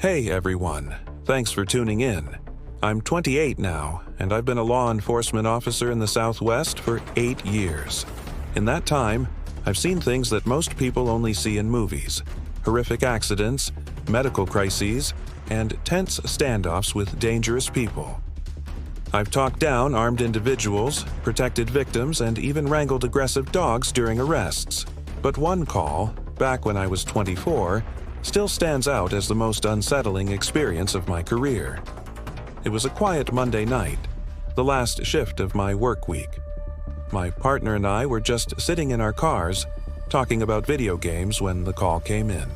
Hey everyone, thanks for tuning in. I'm 28 now, and I've been a law enforcement officer in the Southwest for 8 years. In that time, I've seen things that most people only see in movies: horrific accidents, medical crises, and tense standoffs with dangerous people. I've talked down armed individuals, protected victims, and even wrangled aggressive dogs during arrests. But one call, back when I was 24, still stands out as the most unsettling experience of my career. It was a quiet Monday night, the last shift of my work week. My partner and I were just sitting in our cars, talking about video games when the call came in.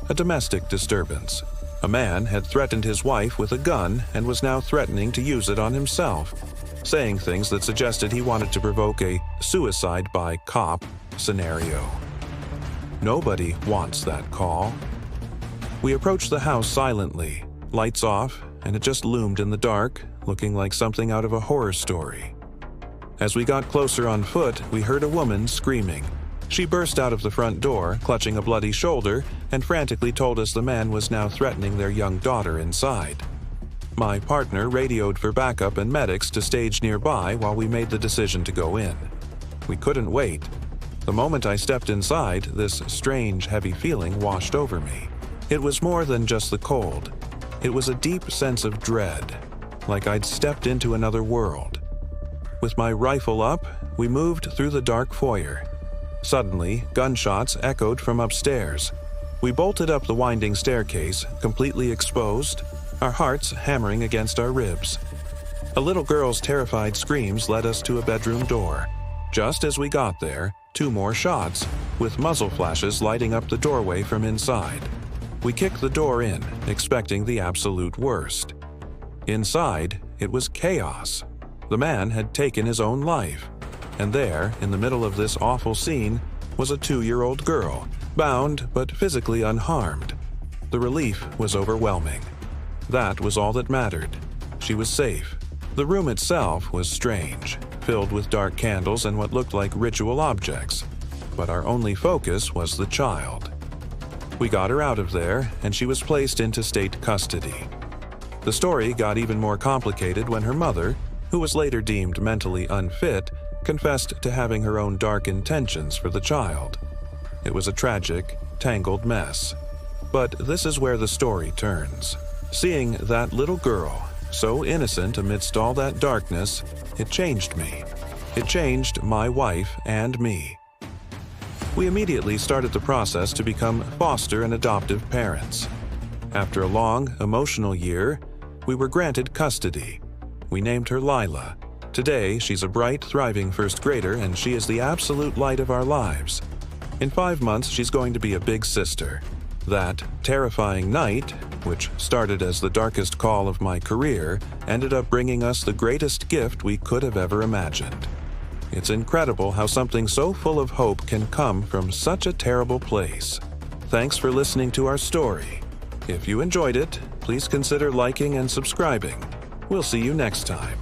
A domestic disturbance. A man had threatened his wife with a gun and was now threatening to use it on himself, saying things that suggested he wanted to provoke a suicide by cop scenario. Nobody wants that call. We approached the house silently, lights off, and it just loomed in the dark, looking like something out of a horror story. As we got closer on foot, we heard a woman screaming. She burst out of the front door, clutching a bloody shoulder, and frantically told us the man was now threatening their young daughter inside. My partner radioed for backup and medics to stage nearby while we made the decision to go in. We couldn't wait. The moment I stepped inside, this strange, heavy feeling washed over me. It was more than just the cold. It was a deep sense of dread, like I'd stepped into another world. With my rifle up, we moved through the dark foyer. Suddenly, gunshots echoed from upstairs. We bolted up the winding staircase, completely exposed, our hearts hammering against our ribs. A little girl's terrified screams led us to a bedroom door. Just as we got there, 2 more shots, with muzzle flashes lighting up the doorway from inside. We kicked the door in, expecting the absolute worst. Inside, it was chaos. The man had taken his own life. And there, in the middle of this awful scene, was a 2-year-old girl, bound but physically unharmed. The relief was overwhelming. That was all that mattered. She was safe. The room itself was strange, filled with dark candles and what looked like ritual objects. But our only focus was the child. We got her out of there, and she was placed into state custody. The story got even more complicated when her mother, who was later deemed mentally unfit, confessed to having her own dark intentions for the child. It was a tragic, tangled mess. But this is where the story turns. Seeing that little girl, so innocent amidst all that darkness, it changed me. It changed my wife and me. We immediately started the process to become foster and adoptive parents. After a long, emotional year, we were granted custody. We named her Lila. Today, she's a bright, thriving first grader, and she is the absolute light of our lives. In 5 months, she's going to be a big sister. That terrifying night, which started as the darkest call of my career, ended up bringing us the greatest gift we could have ever imagined. It's incredible how something so full of hope can come from such a terrible place. Thanks for listening to our story. If you enjoyed it, please consider liking and subscribing. We'll see you next time.